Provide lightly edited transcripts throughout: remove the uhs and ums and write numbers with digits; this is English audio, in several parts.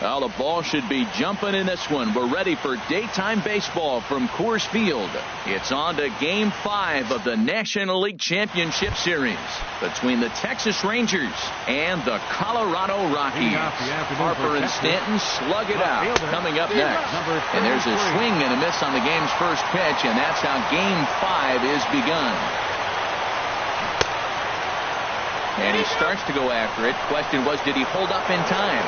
Well, the ball should be jumping in this one. We're ready for daytime baseball from Coors Field. It's on to Game 5 of the National League Championship Series between the Texas Rangers and the Colorado Rockies. Harper and Stanton slug it out. Coming up next. And there's a swing and a miss on the game's first pitch, and that's how Game 5 is begun. And he starts to go after it. Question was, did he hold up in time?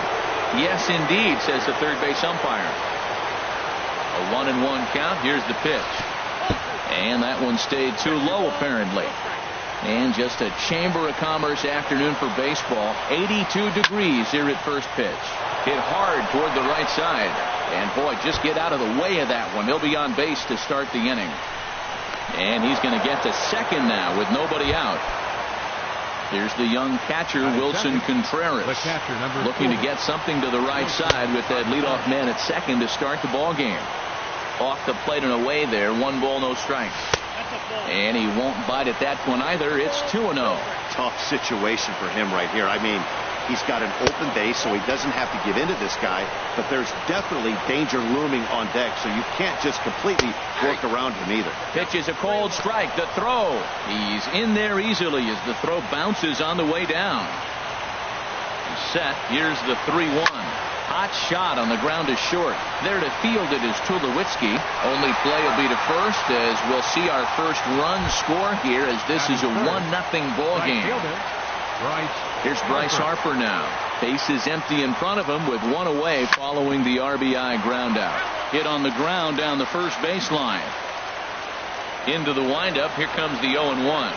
Yes, indeed, says the third base umpire. A 1-1 count. Here's the pitch. And that one stayed too low, apparently. And just a Chamber of Commerce afternoon for baseball. 82 degrees here at first pitch. Hit hard toward the right side. And, boy, just get out of the way of that one. He'll be on base to start the inning. And he's going to get to second now with nobody out. Here's the young catcher, Wilson Contreras, looking to get something to the right side with that leadoff man at second to start the ball game. Off the plate and away there. 1 ball, no strikes. And he won't bite at that one either. It's 2-0. Tough situation for him right here. I mean, he's got an open base, so he doesn't have to give in to this guy, but there's definitely danger looming on deck, so you can't just completely work around him either. Pitch is a cold strike. The throw. He's in there easily as the throw bounces on the way down. Set. Here's the 3-1. Hot shot on the ground is short. There to field it is Tulowitzki. Only play will be to first as we'll see our first run score here as this is a 1-0 ball game. Here's Bryce Harper now. Base is empty in front of him with 1 away following the RBI ground out. Hit on the ground down the first baseline. Into the windup. Here comes the 0-1.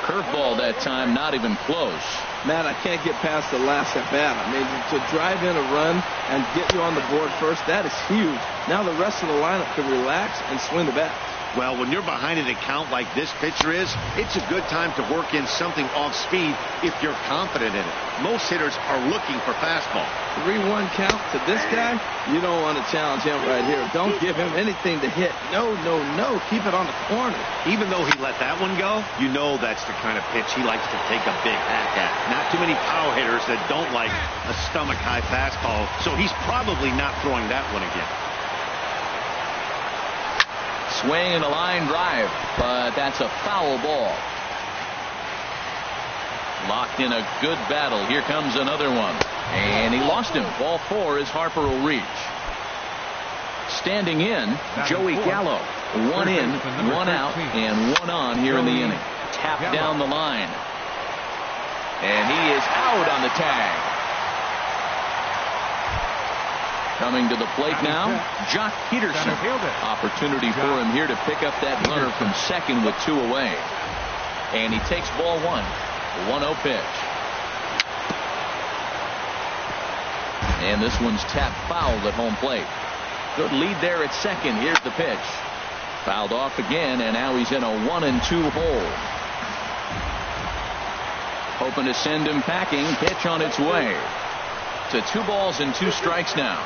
Curveball that time, not even close. Matt, I can't get past the last at bat. I mean, to drive in a run and get you on the board first, that is huge. Now the rest of the lineup can relax and swing the bat. Well, when you're behind an account like this pitcher is, it's a good time to work in something off speed if you're confident in it. Most hitters are looking for fastball. 3-1 count to this guy. You don't want to challenge him right here. Don't give him anything to hit. No, no, no. Keep it on the corner. Even though he let that one go, you know that's the kind of pitch he likes to take a big hack at. Not too many power hitters that don't like a stomach-high fastball, so he's probably not throwing that one again. Swing and a line drive, but that's a foul ball. Locked in a good battle. Here comes another one. And he lost him. Ball 4 as Harper will reach. Standing in, Joey Gallo. 1 in, 1 out, and 1 on here in the inning. Tap down the line. And he is out on the tag. Coming to the plate now, Jock Peterson. Opportunity for him here to pick up that runner from second with 2 away. And he takes ball 1. 1-0 pitch. And this one's tapped foul at home plate. Good lead there at second. Here's the pitch. Fouled off again, and now he's in a 1-2 hole. Hoping to send him packing. Pitch on its way. To 2 balls and 2 strikes now.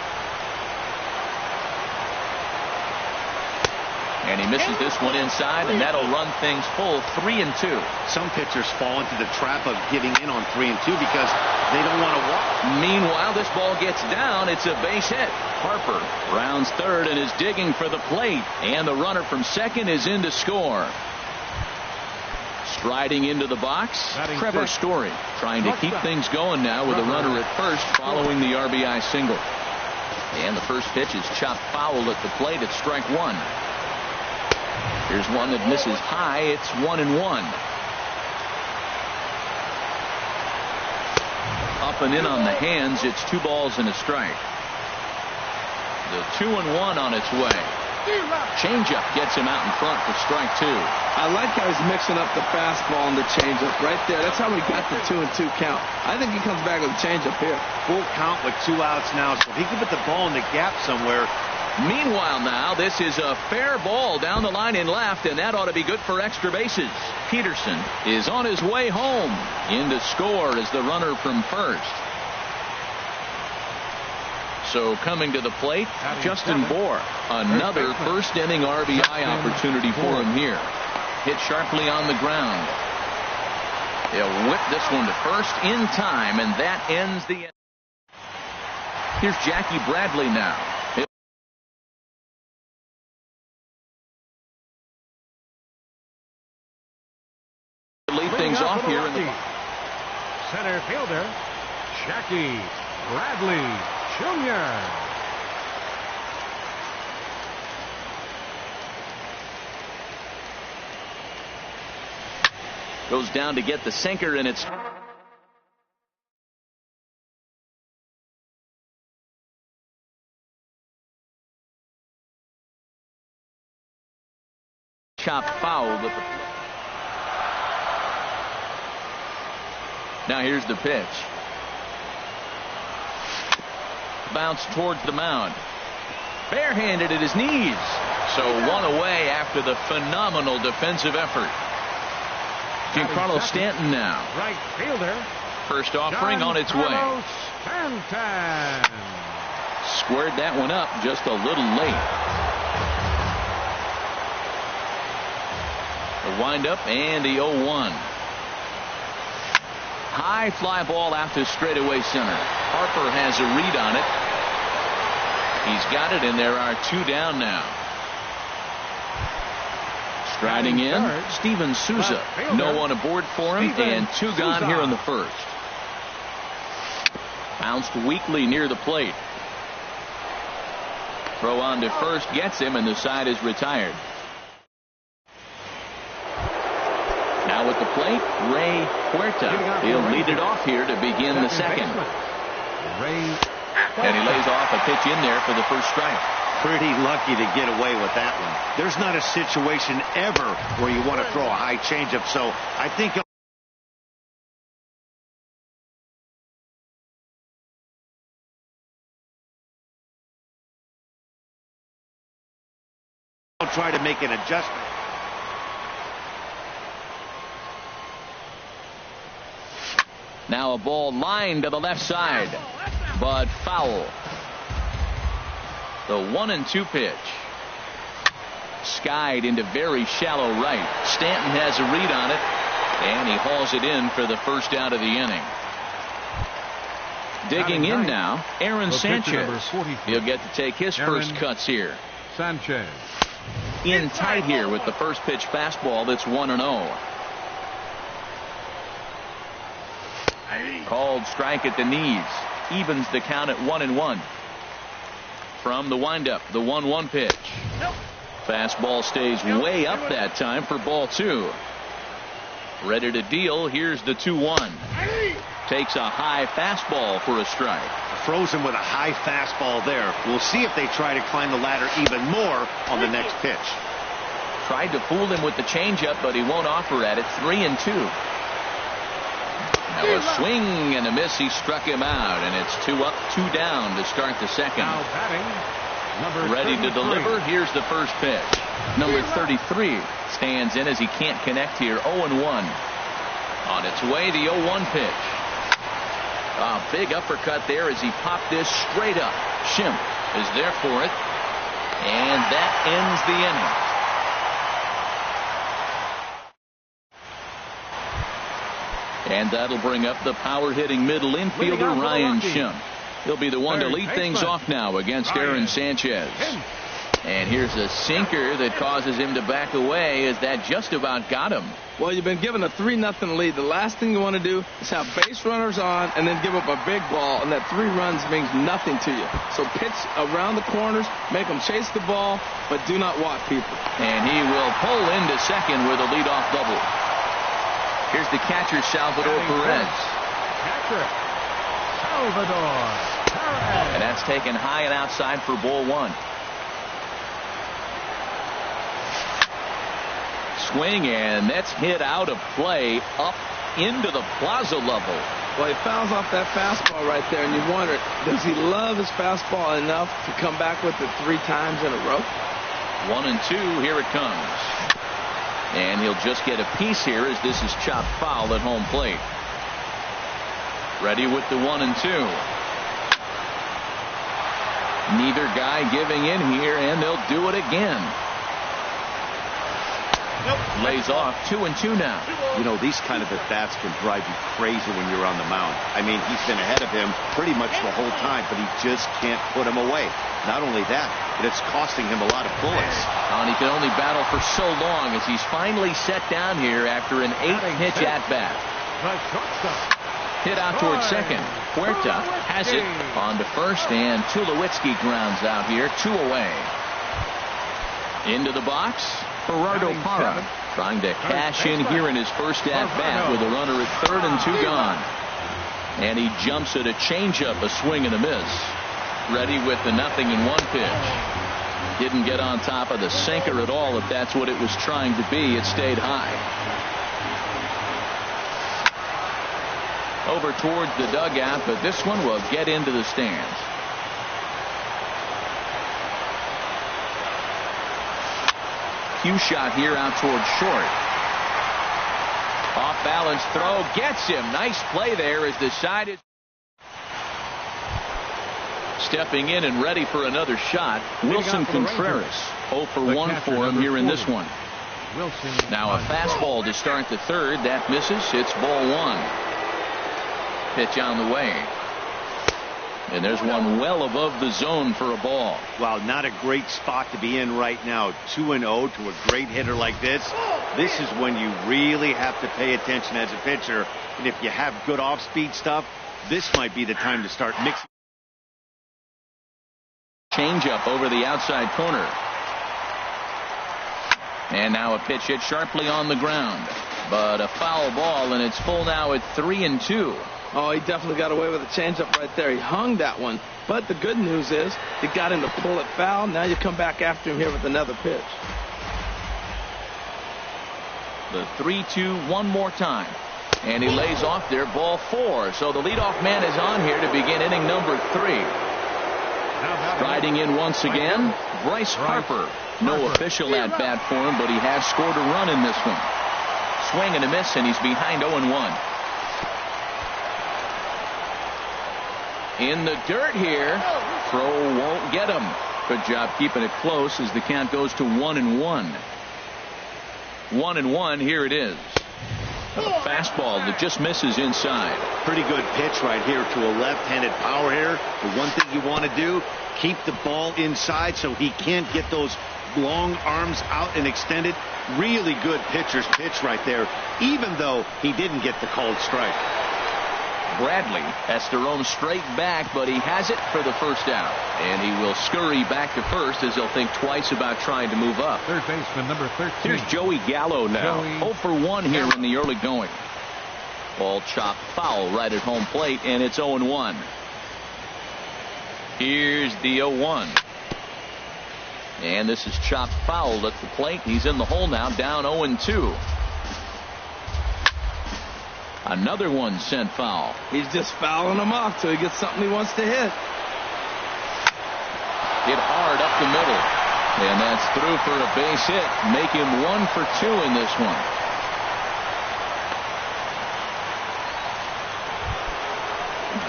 And he misses this one inside, and that'll run things full 3-2. Some pitchers fall into the trap of giving in on 3-2 because they don't want to walk. Meanwhile, this ball gets down. It's a base hit. Harper rounds third and is digging for the plate. And the runner from second is in to score. Striding into the box, Trevor Story trying to keep things going now with a runner at first following the RBI single. And the first pitch is chopped foul at the plate. It's strike 1. Here's one that misses high. It's 1-1. Up and in on the hands. It's 2 balls and a strike. The 2-1 on its way. Changeup gets him out in front for strike 2. I like how he's mixing up the fastball and the changeup right there. That's how he got the 2-2 count. I think he comes back with a changeup here. Full count with 2 outs now, so if he can put the ball in the gap somewhere. Meanwhile now, this is a fair ball down the line in left, and that ought to be good for extra bases. Peterson is on his way home. In to score as the runner from first. So coming to the plate, Justin Bour. Another first inning RBI opportunity for him here. Hit sharply on the ground. They'll whip this one to first in time, and that ends the inning. Here's Jackie Bradley now. Lead things off here in the center fielder Jackie Bradley Jr. Goes down to get the sinker, and it's chopped foul. Now here's the pitch. Bounce towards the mound. Barehanded at his knees. So one away after the phenomenal defensive effort. Giancarlo Stanton now. Right fielder. First offering on its way. Stanton. Squared that one up just a little late. The windup and the 0-1. High fly ball out to straightaway center. Harper has a read on it. He's got it, and there are 2 down now. Striding in, Steven Souza. No one aboard for him, and 2 gone here in the first. Bounced weakly near the plate. Throw on to first gets him, and the side is retired. Now at the plate, Ray Huerta. He'll lead it off here to begin the second. And he lays off a pitch in there for the first strike. Pretty lucky to get away with that one. There's not a situation ever where you want to throw a high changeup, so I think I'll try to make an adjustment. Now a ball lined to the left side, but foul. The 1-2 pitch. Skied into very shallow right. Stanton has a read on it, and he hauls it in for the first out of the inning. Digging in now, Aaron Sanchez. He'll get to take his first cuts here. Sanchez. In tight here with the first pitch fastball that's 1-0. Called strike at the knees. Evens the count at 1-1. From the windup, the 1-1 pitch. Fastball stays way up that time for ball 2. Ready to deal. Here's the 2-1. Takes a high fastball for a strike. Throws him with a high fastball there. We'll see if they try to climb the ladder even more on the next pitch. Tried to fool him with the changeup, but he won't offer at it. 3-2. Now a swing and a miss. He struck him out, and it's 2 up, 2 down to start the second. Now batting, number Ready 33. to deliver. Here's the first pitch. Number 33 stands in as he can't connect here. 0-1. On its way, the 0-1 pitch. A big uppercut there as he popped this straight up. Schimpf is there for it, and that ends the inning. And that'll bring up the power-hitting middle infielder Ryan Schimpf. He'll be the one to lead things off now against Aaron Sanchez. And here's a sinker that causes him to back away, as that just about got him. Well, you've been given a 3-0 lead. The last thing you want to do is have base runners on and then give up a big ball, and that 3 runs means nothing to you. So pitch around the corners, make them chase the ball, but do not walk people. And he will pull into second with a leadoff double. Here's the catcher, Salvador Perez. Catcher, Salvador Perez. And that's taken high and outside for ball 1. Swing, and that's hit out of play up into the plaza level. Well, he fouls off that fastball right there, and you wonder, does he love his fastball enough to come back with it 3 times in a row? 1-2, here it comes. And he'll just get a piece here as this is chopped foul at home plate. Ready with the 1-2. Neither guy giving in here, and they'll do it again. Lays off 2-2 now. You know, these kind of at-bats can drive you crazy when you're on the mound. I mean, he's been ahead of him pretty much the whole time, but he just can't put him away. Not only that, but it's costing him a lot of bullets. And he can only battle for so long as he's finally set down here after an 8-pitch at-bat. Hit out towards second. Huerta has it on to first, and Tulowitzki grounds out here, 2 away. Into the box, Gerardo Parra trying to cash in here in his first at-bat with a runner at third and 2 gone. And he jumps at a changeup, a swing and a miss. Ready with the 0-1 pitch. Didn't get on top of the sinker at all. If that's what it was trying to be, it stayed high. Over towards the dugout, but this one will get into the stands. Cue shot here out towards short. Off balance throw gets him. Nice play there as decided. Stepping in and ready for another shot, Wilson Contreras. 0 for 1 for him here in this one. Now a fastball to start the third. That misses. It's ball 1. Pitch on the way. And there's one well above the zone for a ball. Wow, not a great spot to be in right now. 2-0 to a great hitter like this. This is when you really have to pay attention as a pitcher. And if you have good off-speed stuff, this might be the time to start mixing. Changeup over the outside corner. And now a pitch hit sharply on the ground. But a foul ball, and it's full now at 3-2. Oh, he definitely got away with a changeup right there. He hung that one. But the good news is he got him to pull it foul. Now you come back after him here with another pitch. The 3-2 one more time. And he lays off there, ball 4. So the leadoff man is on here to begin inning number 3. Striding in once again, Bryce Harper. No official at bat for him, but he has scored a run in this one. Swing and a miss, and he's behind 0-1. In the dirt here. Throw won't get him. Good job keeping it close as the count goes to 1-1. 1-1. Here it is. A fastball that just misses inside. Pretty good pitch right here to a left-handed power hitter. The one thing you want to do, keep the ball inside so he can't get those long arms out and extended. Really good pitcher's pitch right there, even though he didn't get the called strike. Bradley has to roam straight back, but he has it for the first out. And he will scurry back to first as he'll think twice about trying to move up. Third baseman number 13. Here's Joey Gallo now. 0 for 1 here in the early going. Ball chopped foul right at home plate, and it's 0-1. Here's the 0-1. And this is chopped foul at the plate. He's in the hole now, down 0-2. Another one sent foul. He's just fouling them off till he gets something he wants to hit. Hit hard up the middle. And that's through for a base hit. Make him 1 for 2 in this one.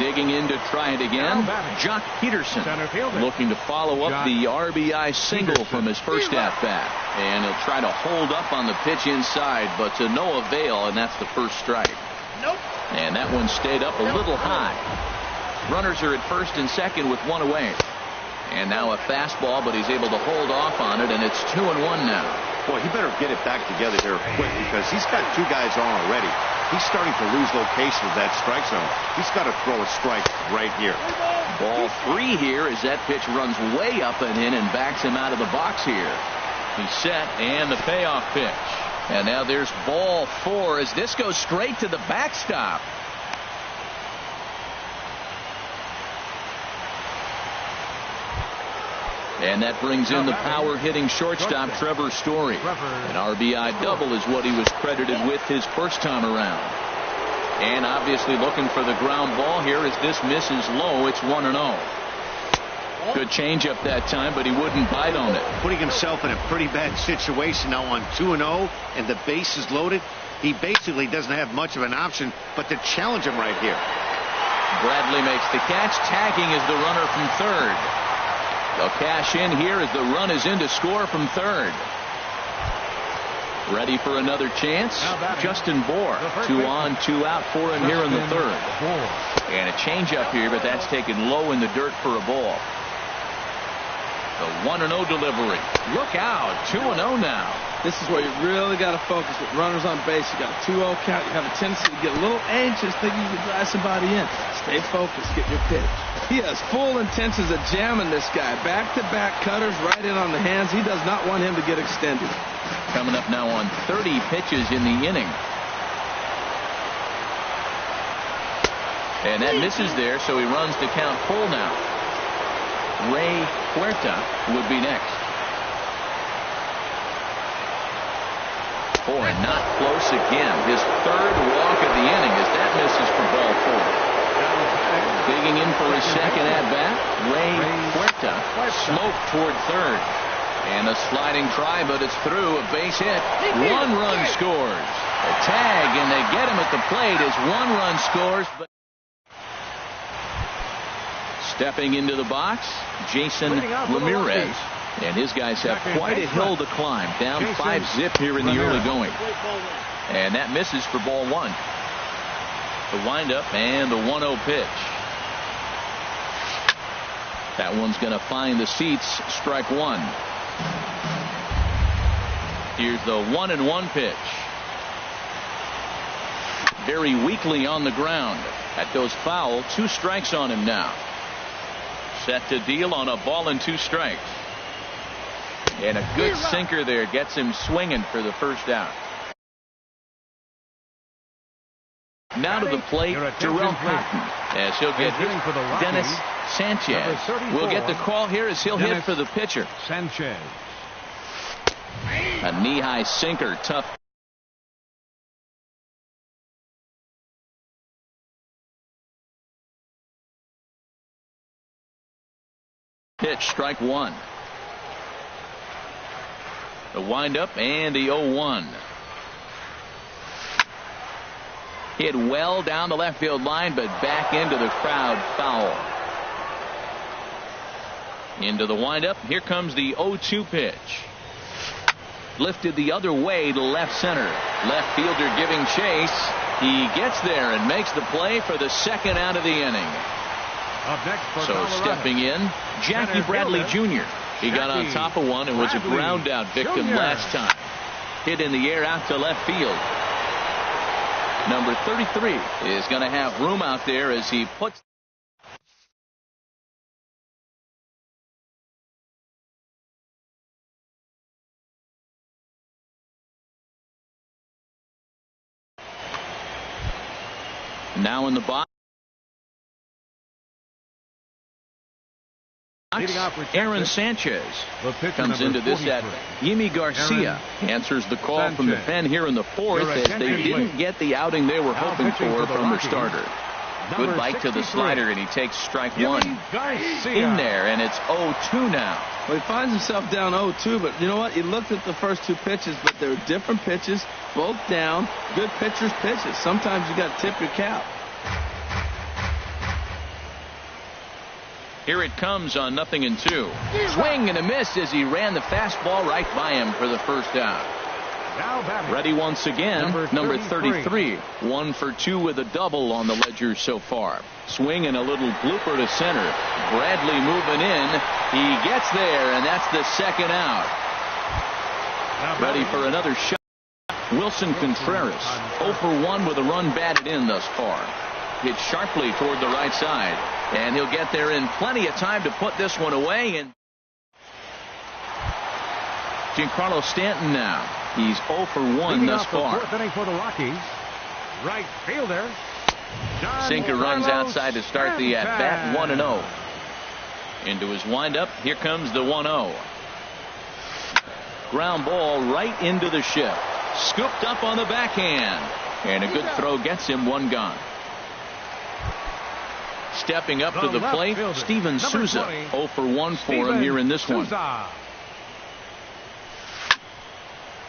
Digging in to try it again. Jock Peterson looking to follow up the RBI single from his first at-bat. And he'll try to hold up on the pitch inside, but to no avail, and that's the first strike. And that one stayed up a little high. Runners are at first and second with 1 away. And now a fastball, but he's able to hold off on it, and it's 2-1 now. Boy, he better get it back together here quick because he's got 2 guys on already. He's starting to lose location of that strike zone. He's got to throw a strike right here. Ball 3 here as that pitch runs way up and in and backs him out of the box here. He's set, and the payoff pitch. And now there's ball 4 as this goes straight to the backstop. And that brings in the power-hitting shortstop, Trevor Story. An RBI double is what he was credited with his first time around. And obviously looking for the ground ball here as this misses low. It's 1-0. Good changeup that time, but he wouldn't bite on it. Putting himself in a pretty bad situation now on 2-0, and the base is loaded. He basically doesn't have much of an option but to challenge him right here. Bradley makes the catch. Tagging is the runner from third. They'll cash in here as the run is in to score from third. Ready for another chance. Justin Bohr. 2 on, 2 out for him here in the third. And a changeup here, but that's taken low in the dirt for a ball. The 1-0 delivery. Look out. 2-0 now. This is where you really got to focus with runners on base. You got a 2-0 count. You have a tendency to get a little anxious thinking you can drive somebody in. Stay focused. Get your pitch. He has full intentions of jamming this guy. Back-to-back cutters right in on the hands. He does not want him to get extended. Coming up now on 30 pitches in the inning. And that misses there, so he runs to count full now. Vereguete would be next. Boy, not close again. His third walk of the inning as that misses for ball 4. Digging in for his second at-bat, Vereguete smoked toward third. And a sliding try, but it's through. A base hit. 1 run scores. A tag, and they get him at the plate as 1 run scores. But stepping into the box, Jason Ramirez. And his guys have quite a hill to climb. Down 5-zip here in the early going. And that misses for ball 1. The windup and the 1-0 pitch. That one's going to find the seats. Strike 1. Here's the 1-1 pitch. Very weakly on the ground. That goes foul. 2 strikes on him now. Set to deal on a ball and 2 strikes. And a good sinker there gets him swinging for the first out. Now to the plate, Darrell Hatton, as he'll get hit. Dennis Sanchez will get the call here as he'll hit for the pitcher. Sanchez. A knee-high sinker, tough. Pitch, strike 1. The windup and the 0-1. Hit well down the left field line, but back into the crowd, foul. Into the windup. Here comes the 0-2 pitch. Lifted the other way to left center. Left fielder giving chase. He gets there and makes the play for the second out of the inning. So stepping in, Jackie Bradley Jr. He got on top of one and was a ground out victim last time. Hit in the air out to left field. Number 33 is going to have room out there as he puts. Now in the box. Aaron Sanchez comes into this at Yimi Garcia. Answers the call from the pen here in the fourth as they didn't get the outing they were hoping for from their starter. Good bite to the slider, and he takes strike 1 in there, and it's 0-2 now. Well, he finds himself down 0-2, but you know what? He looked at the first 2 pitches, but they were different pitches, both down, good pitchers' pitches. Sometimes you got to tip your cap. Here it comes on 0-2. Swing and a miss as he ran the fastball right by him for the first out. Ready once again, number 33. 1 for 2 with a double on the ledger so far. Swing and a little blooper to center. Bradley moving in. He gets there, and that's the second out. Ready for another shot. Wilson Contreras, 0 for 1 with a run batted in thus far. Hit sharply toward the right side, and he'll get there in plenty of time to put this one away. And Giancarlo Stanton now. He's 0 for 1 thus far. For the Rockies, right fielder. Sinker runs outside to start the at-bat. 1-0. Into his windup. Here comes the 1-0. Ground ball right into the shift. Scooped up on the backhand. And a good throw gets him 1 gone. Stepping up to the plate, Steven Souza. 0 for 1 for him here in this one.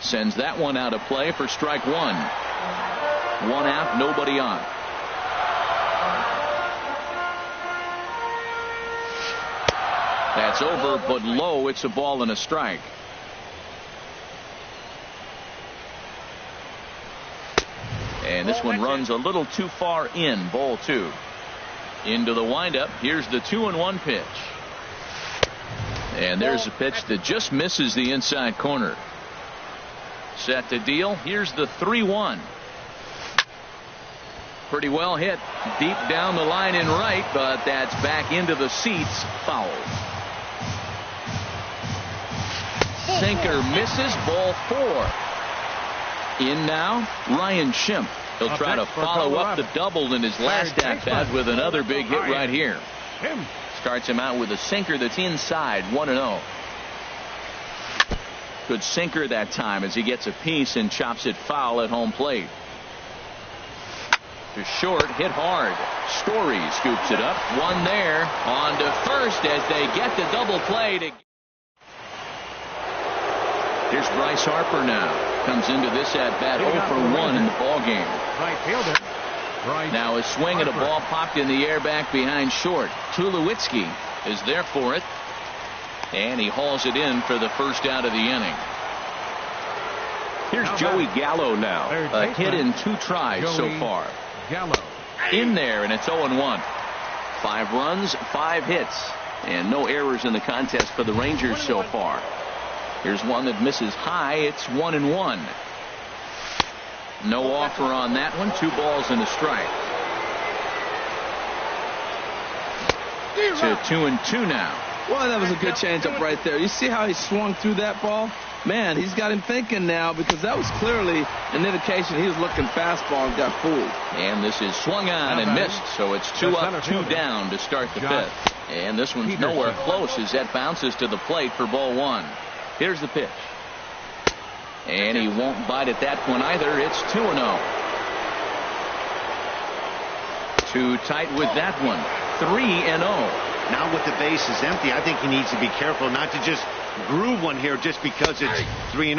Sends that one out of play for strike 1. 1 out, nobody on. That's over, but low. It's a ball and a strike. And this one runs a little too far in. Ball 2. Into the windup. Here's the 2-1 pitch. And there's a pitch that just misses the inside corner. Set to deal. Here's the 3-1. Pretty well hit deep down the line in right, but that's back into the seats. Foul. Sinker misses. Ball 4. In now, Ryan Schimpf. He'll try to follow up the double in his last at-bat with another big hit right here. Starts him out with a sinker that's inside. 1-0. Good sinker that time as he gets a piece and chops it foul at home plate. To short, hit hard. Story scoops it up. One there. On to first as they get the double play. Here's Bryce Harper now. Comes into this at bat 0 for 1 in the ball game. Right fielder. Now a swing and a ball popped in the air back behind short. Tulowitzki is there for it. And he hauls it in for the first out of the inning. Here's Joey Gallo now. A hit in 2 tries so far. Gallo. In there, and it's 0-1. 5 runs, 5 hits, and no errors in the contest for the Rangers so far. Here's one that misses high. It's 1-1. No offer on that one. 2 balls and a strike. To 2-2 now. Well, that was a good changeup right there. You see how he swung through that ball? Man, he's got him thinking now, because that was clearly an indication he was looking fastball and got fooled. And this is swung on and missed, so it's 2 up, 2 down to start the 5th. And this one's nowhere close as that bounces to the plate for ball 1. Here's the pitch. And he won't bite at that one either. It's 2-0. Too tight with that one. 3-0. Now with the base is empty, I think he needs to be careful not to just groove one here just because it's 3-0.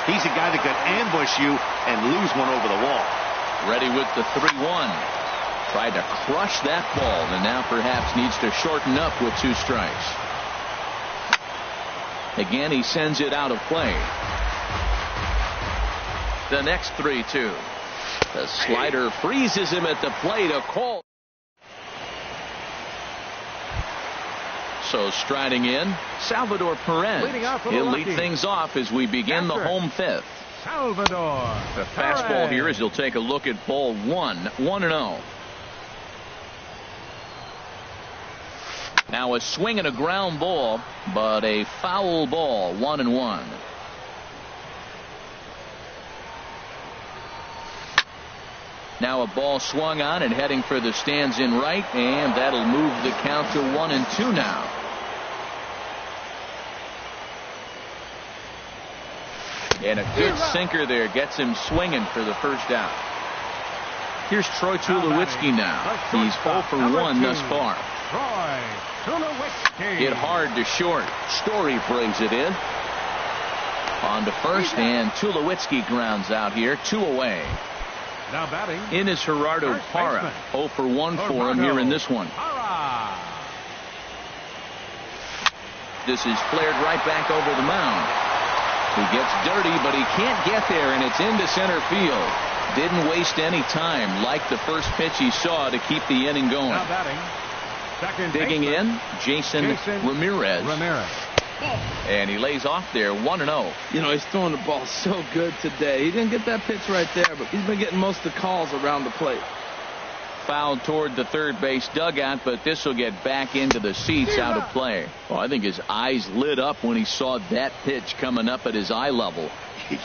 He's a guy that could ambush you and lose one over the wall. Ready with the 3-1. Tried to crush that ball and now perhaps needs to shorten up with 2 strikes. Again, he sends it out of play. The next 3-2. The slider freezes him at the plate. A call. So striding in, Salvador Perez. He'll lead things off as we begin the home 5th. Salvador. The fastball here as he'll take a look at ball 1. 1-0. Now a swing and a ground ball, but a foul ball. 1-1. Now a ball swung on and heading for the stands in right, and that'll move the count to 1-2 now. And a good sinker there gets him swinging for the first out. Here's Troy Tulowitzki now. He's 0 for 1 thus far. Hit hard to short. Story brings it in. On to first, and Tulowitzki grounds out here. 2 away. Now batting. In is Gerardo Parra. 0 for 1 for him here in this one. This is flared right back over the mound. He gets dirty, but he can't get there, and it's into center field. Didn't waste any time like the first pitch he saw to keep the inning going. Now batting. Second digging baseman. in, Jason Ramirez. And he lays off there. 1-0. You know, he's throwing the ball so good today. He didn't get that pitch right there, but he's been getting most of the calls around the plate. Fouled toward the third base dugout, but this will get back into the seats out of play. Well, I think his eyes lit up when he saw that pitch coming up at his eye level.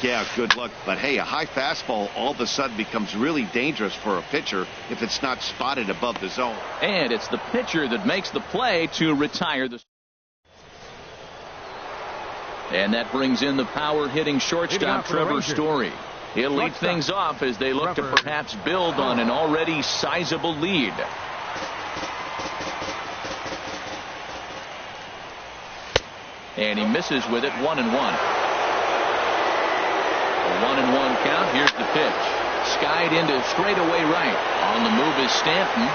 Yeah, good luck. But hey, a high fastball all of a sudden becomes really dangerous for a pitcher if it's not spotted above the zone. And it's the pitcher that makes the play to retire the. And that brings in the power hitting shortstop Trevor Story. He'll lead things off as they look to perhaps build on an already sizable lead. And he misses with it. 1-1. A 1-1 count. Here's the pitch. Skied into straightaway right. On the move is Stanton.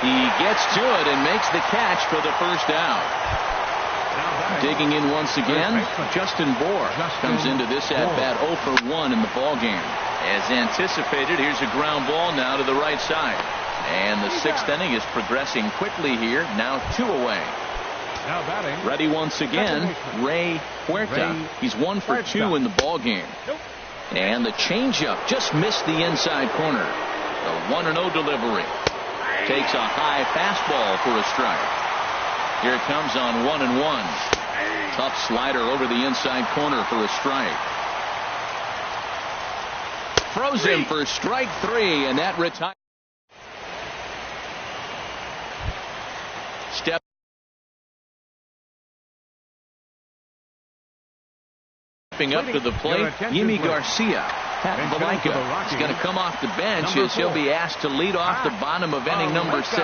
He gets to it and makes the catch for the first out. Digging in once again, Justin Bohr comes into this at-bat 0 for 1 in the ballgame. As anticipated, here's a ground ball now to the right side. And the sixth inning is progressing quickly here, now 2 away. Now batting. Ready once again, Vereguete. He's 1 for 2 in the ballgame. And the changeup just missed the inside corner. The 1-0 delivery. Takes a high fastball for a strike. Here it comes on 1-1. Tough slider over the inside corner for a strike. Throws him for strike 3, and that retires. Step up to the plate, Yimi Garcia. Pat Vereguete is going to come off the bench as he'll be asked to lead off the bottom of inning number 6.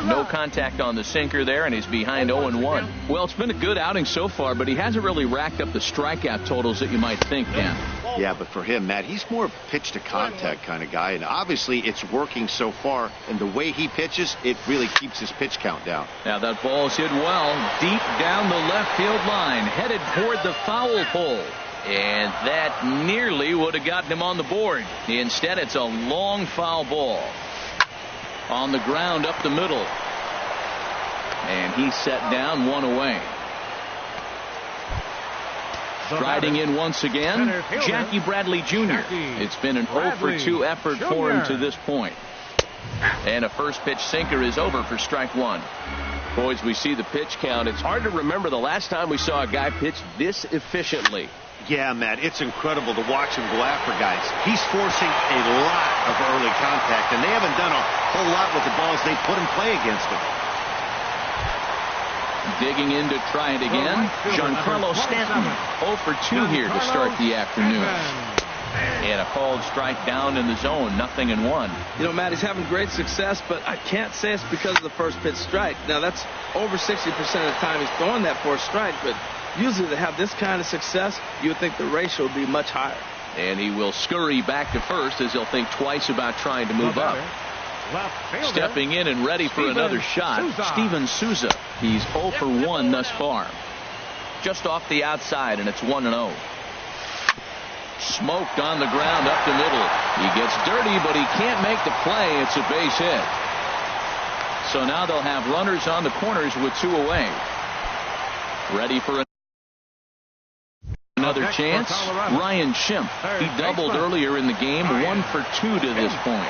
No contact on the sinker there, and he's behind 0-1. Well, it's been a good outing so far, but he hasn't really racked up the strikeout totals that you might think, Dan. Yeah, but for him, Matt, he's more pitch to contact kind of guy, and obviously it's working so far, and the way he pitches, it really keeps his pitch count down. Now that ball's hit well, deep down the left field line, headed toward the foul pole. And that nearly would have gotten him on the board. Instead, it's a long foul ball. On the ground up the middle. And he's set down, 1 away. Striding in once again, Jackie Bradley Jr. It's been an 0 for 2 effort for him to this point. And a first pitch sinker is over for strike 1. Boys, we see the pitch count. It's hard to remember the last time we saw a guy pitch this efficiently. Yeah, Matt, it's incredible to watch him go after guys. He's forcing a lot of early contact, and they haven't done a whole lot with the balls they put in play against him. Digging in to try it again, Giancarlo Stanton. 0 for 2 here to start the afternoon. And a called strike down in the zone, 0-1. You know, Matt, he's having great success, but I can't say it's because of the first pitch strike. Now, that's over 60% of the time he's throwing that for a strike, but usually to have this kind of success, you would think the ratio would be much higher. And he will scurry back to first as he'll think twice about trying to move up. Stepping in and ready for another shot, Steven Souza. He's 0 for 1 thus far. Just off the outside, and it's 1-0. Smoked on the ground up the middle. He gets dirty, but he can't make the play. It's a base hit. So now they'll have runners on the corners with 2 away. Ready for another chance. Ryan Schimpf. He doubled earlier in the game, 1 for 2 to this point.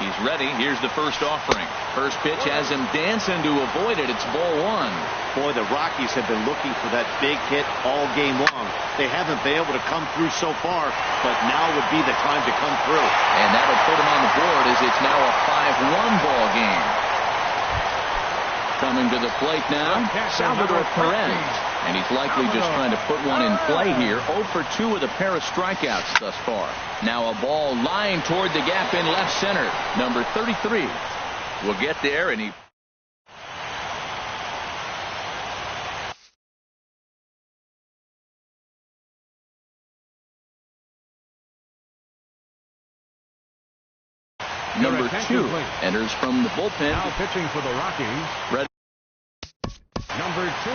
He's ready. Here's the first offering. First pitch has him dancing to avoid it. It's ball 1. Boy, the Rockies have been looking for that big hit all game long. They haven't been able to come through so far, but now would be the time to come through. And that'll put him on the board as it's now a 5-1 ball game. Coming to the plate now, Salvador Perez. And he's likely just trying to put one in play here. 0 for 2 with a pair of strikeouts thus far. Now a ball lined toward the gap in left center. Number 33 will get there, and he... Number 2 enters from the bullpen. Now pitching for the Rockies. Ready. Number 2.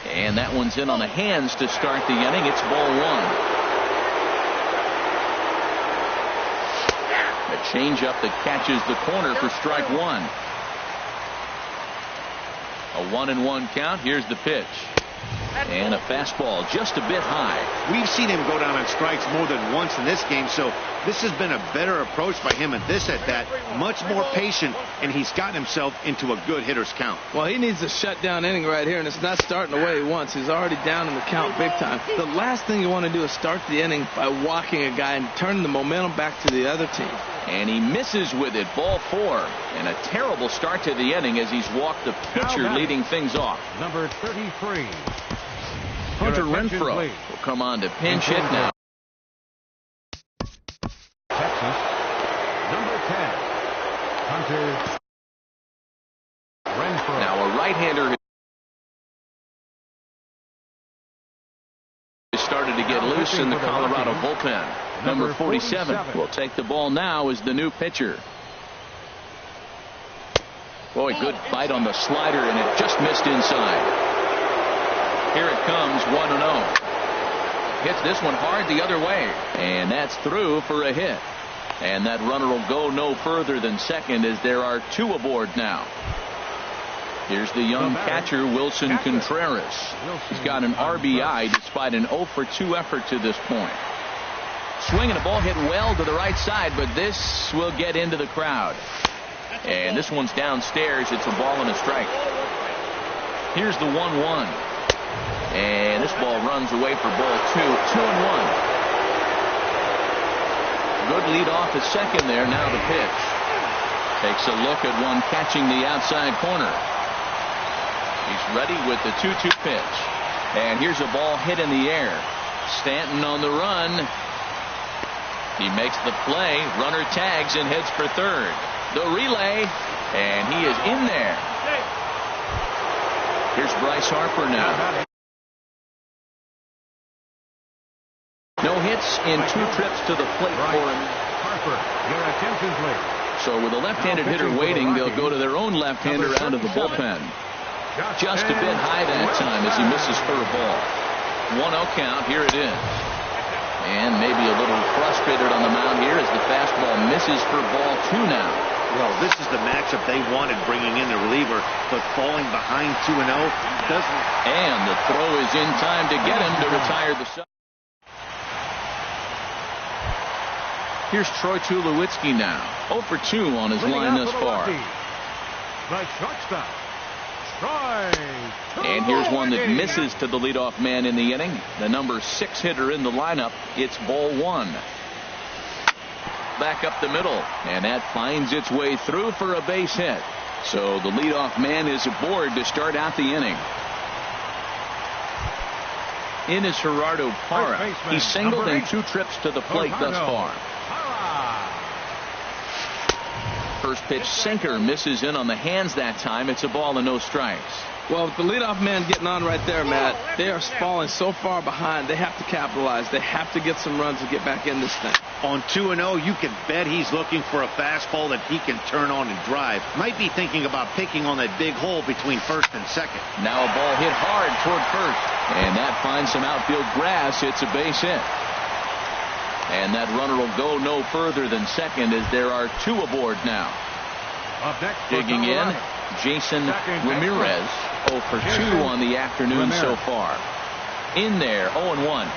And that one's in on the hands to start the inning. It's ball 1. A changeup that catches the corner for strike 1. A 1-1 count. Here's the pitch. And a fastball just a bit high. We've seen him go down on strikes more than once in this game, so this has been a better approach by him at this at-bat. Much more patient, and he's gotten himself into a good hitter's count. Well, he needs a shutdown inning right here, and it's not starting the way he wants. He's already down in the count big time. The last thing you want to do is start the inning by walking a guy and turning the momentum back to the other team. And he misses with it, ball 4. And a terrible start to the inning as he's walked the pitcher leading things off. Number 33. Hunter Renfroe will come on to pinch hit now. Texas, number 10. right-hander has started to get loose in the Colorado bullpen. Number 47 will take the ball now as the new pitcher. Boy, good bite on the slider, and it just missed inside. Here it comes, 1-0. Hits this one hard the other way, and that's through for a hit. And that runner will go no further than second as there are two aboard now. Here's the young catcher, Wilson Contreras. He's got an RBI despite an 0-for-2 effort to this point. Swinging a ball hit well to the right side, but this will get into the crowd. And this one's downstairs. It's a ball and a strike. Here's the 1-1. And this ball runs away for ball 2. 2-1. Good lead off at second there. Now the pitch. Takes a look at one catching the outside corner. He's ready with the 2-2 pitch. And here's a ball hit in the air. Stanton on the run. He makes the play. Runner tags and heads for third. The relay. And he is in there. Here's Bryce Harper now. No hits in 2 trips to the plate for him. Harper, your attention, please. So with a left-handed hitter waiting, they'll go to their own left-hander out of the bullpen. Just a bit high that time as he misses for a ball. 1-0 count. Here it is. And maybe a little frustrated on the mound here as the fastball misses for ball 2 now. Well, this is the matchup they wanted, bringing in the reliever, but falling behind 2-0 doesn't. And the throw is in time to get him to retire the sub. Here's Troy Tulowitzki now. 0-for-2 on his line thus far. The shortstop, Troy. And here's one that misses to the leadoff man in the inning. The number 6 hitter in the lineup. It's ball 1. Back up the middle, and that finds its way through for a base hit. So the leadoff man is aboard to start out the inning. In is Gerardo Parra. He's singled in 2 trips to the plate thus far. First pitch sinker misses in on the hands that time. It's a ball and no strikes. Well, with the leadoff man getting on right there, Matt, they are falling so far behind. They have to capitalize. They have to get some runs to get back in this thing. On 2-0, you can bet he's looking for a fastball that he can turn on and drive. Might be thinking about picking on that big hole between first and second. Now a ball hit hard toward first, and that finds some outfield grass. It's a base hit. And that runner will go no further than second as there are 2 aboard now. Digging in, Jason Ramirez. 0-for-2 on the afternoon so far. In there, 0-1.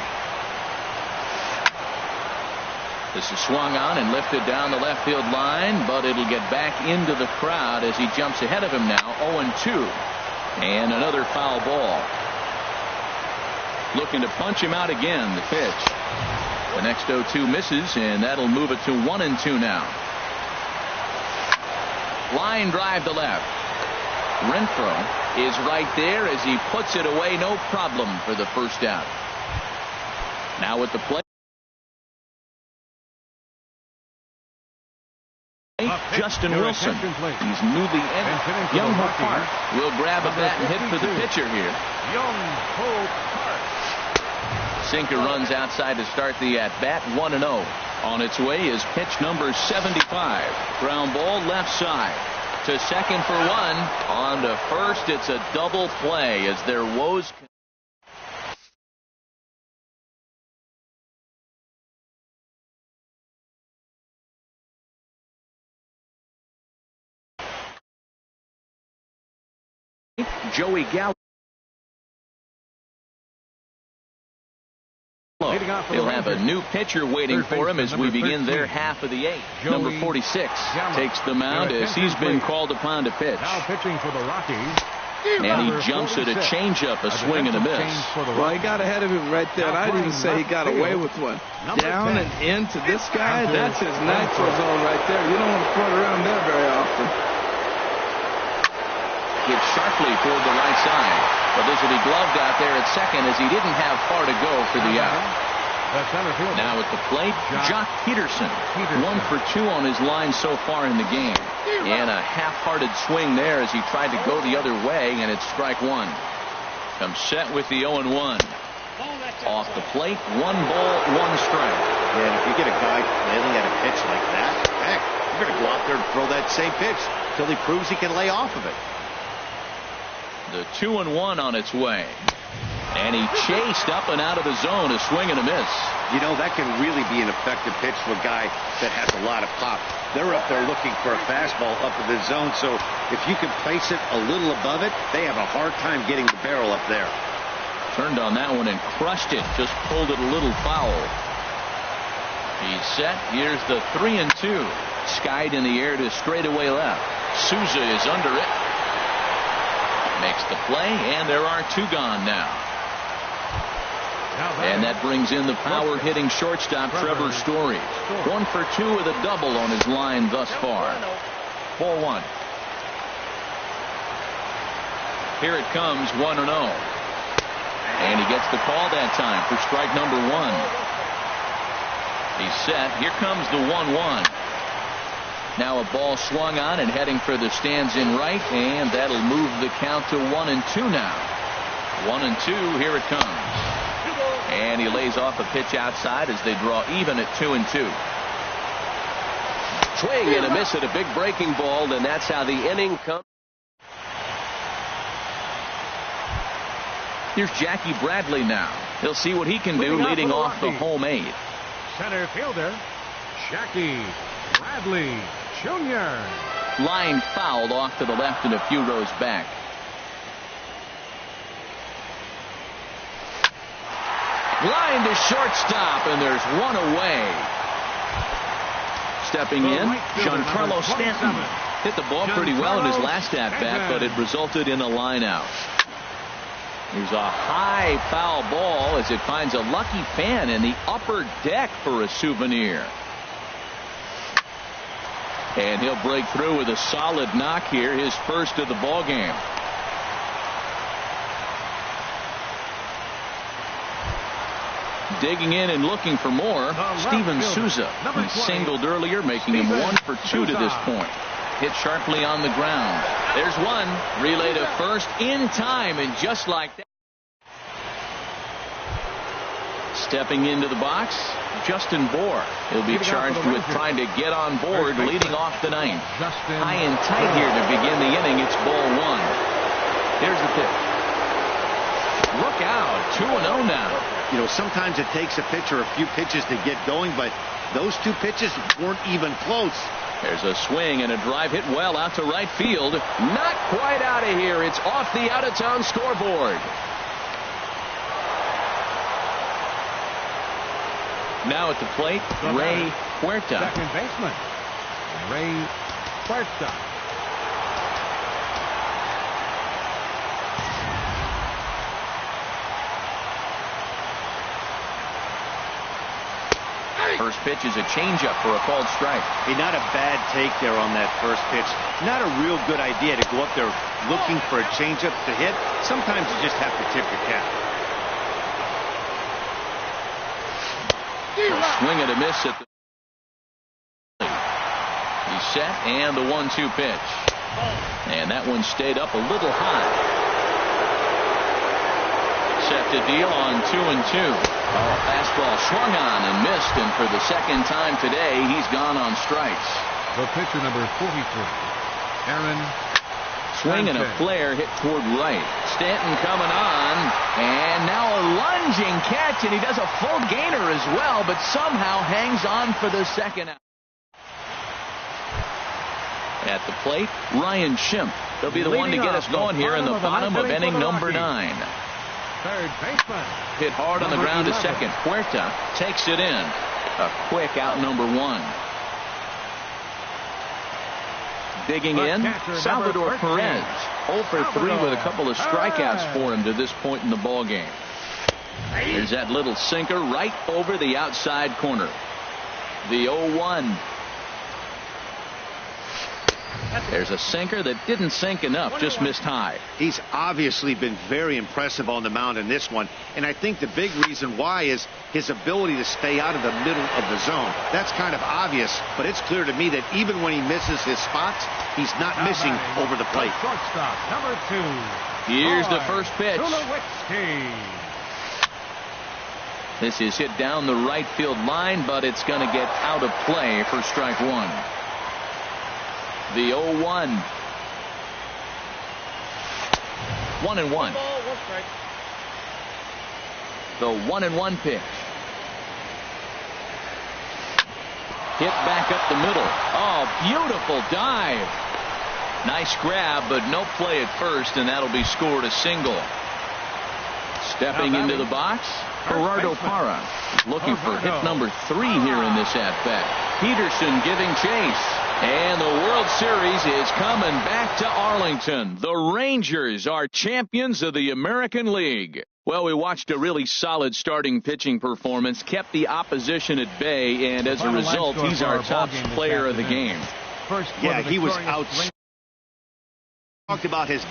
This is swung on and lifted down the left field line, but it'll get back into the crowd as he jumps ahead of him now. 0-2. And another foul ball. Looking to punch him out again. The pitch. The next 0-2 misses, and that'll move it to 1-2 now. Line drive to left. Renfroe is right there as he puts it away, no problem for the first out. Now with the play, Justin Wilson. He's newly entered. Young Hope Park will grab a bat and hit for the pitcher here. Young Hope Park. Sinker runs outside to start the at-bat. 1-0. On its way is pitch number 75. Ground ball left side. To second for 1. On to first. It's a double play as their woes. Joey Gallo. He'll have a new pitcher waiting for him as we begin their half of the 8th. Number 46 takes the mound as he's been called upon to pitch. Now pitching for the Rockies. And he jumps at a changeup, a swing and a miss. Well, he got ahead of him right there, and I'd even say he got away with one. Down and into this guy, that's his nitro zone right there. You don't want to throw it around there very often. Hit sharply toward the right side. But this will be gloved out there at second as he didn't have far to go for the out. The center fielder. Now at the plate, Jock Peterson. 1 for 2 on his line so far in the game. And a half-hearted swing there as he tried to go the other way, and it's strike 1. Comes set with the 0-1. Off the plate, 1 ball, 1 strike. Yeah, and if you get a guy flailing at a pitch like that, heck, you're going to go out there and throw that same pitch till he proves he can lay off of it. The 2-1 on its way. And he chased up and out of the zone, a swing and a miss. You know, that can really be an effective pitch to a guy that has a lot of pop. They're up there looking for a fastball up in the zone, so if you can place it a little above it, they have a hard time getting the barrel up there. Turned on that one and crushed it, just pulled it a little foul. He's set. Here's the 3-2. Skied in the air to straightaway left. Souza is under it. Makes the play, and there are 2 gone now. And that brings in the power hitting shortstop Trevor Story. 1 for 2 with a double on his line thus far. 4-1. Here it comes, 1-0. And he gets the call that time for strike number 1. He's set. Here comes the 1-1. Now a ball swung on and heading for the stands in right, and that'll move the count to 1-2 now. 1-2, here it comes. And he lays off a pitch outside as they draw even at 2-2. Swing and a miss at a big breaking ball, and that's how the inning comes. Here's Jackie Bradley now. He'll see what he can do leading off the home 8. Center fielder, Jackie Bradley Jr. Line fouled off to the left and a few rows back. Line to shortstop, and there's 1 away. Stepping in, Giancarlo Stanton. Hit the ball pretty well in his last at-bat, but it resulted in a line out. Here's a high foul ball as it finds a lucky fan in the upper deck for a souvenir. And he'll break through with a solid knock here, his first of the ball game. Digging in and looking for more, Steven Souza. He singled earlier, making him 1 for 2 to this point. Hit sharply on the ground. There's one. Relay to first in time, and just like that. Stepping into the box, Justin Bohr. He'll be charged with trying to get on board, leading off the 9th. High and tight here to begin the inning. It's ball 1. Here's the pitch. Look out, 2-0 now. You know, sometimes it takes a pitcher a few pitches to get going, but those 2 pitches weren't even close. There's a swing and a drive hit well out to right field. Not quite out of here. It's off the out-of-town scoreboard. Now at the plate, Ray Huerta. Second baseman, Ray Huerta. First pitch is a changeup for a called strike. Hey, not a bad take there on that first pitch. Not a real good idea to go up there looking for a changeup to hit. Sometimes you just have to tip your cap. A swing and a miss at the. He's set, and the 1-2 pitch. And that one stayed up a little high. Set to deal on 2-2. Fastball swung on and missed, and for the second time today, he's gone on strikes. The pitcher number 43, Aaron. Swing and a flare hit toward right. Stanton coming on, and now a lunging catch, and he does a full gainer as well, but somehow hangs on for the second out. At the plate, Ryan Schimpf. He'll be the one to get us going here in the bottom of inning number 9. Third baseman. Hit hard on the ground to second. Huerta takes it in. A quick out number 1. Digging in, Salvador Perez. 0 for 3 with a couple of strikeouts for him to this point in the ball game. There's that little sinker right over the outside corner. The 0-1. There's a sinker that didn't sink enough, just missed high. He's obviously been very impressive on the mound in this one, and I think the big reason why is his ability to stay out of the middle of the zone. That's kind of obvious, but it's clear to me that even when he misses his spots, he's not missing over the plate. Shortstop, number 2. Here's the first pitch. This is hit down the right field line, but it's going to get out of play for strike one. The 0-1. 1-1. The 1-1 pitch. Hit back up the middle. Oh, beautiful dive. Nice grab, but no play at first, and that'll be scored a single. Stepping into the box, Gerardo Parra, looking for hit number 3 here in this at-bat. Peterson giving chase. And the World Series is coming back to Arlington. The Rangers are champions of the American League. Well, we watched a really solid starting pitching performance, kept the opposition at bay, and as a result, he's our top player of the game. Yeah, he was out. Talked about his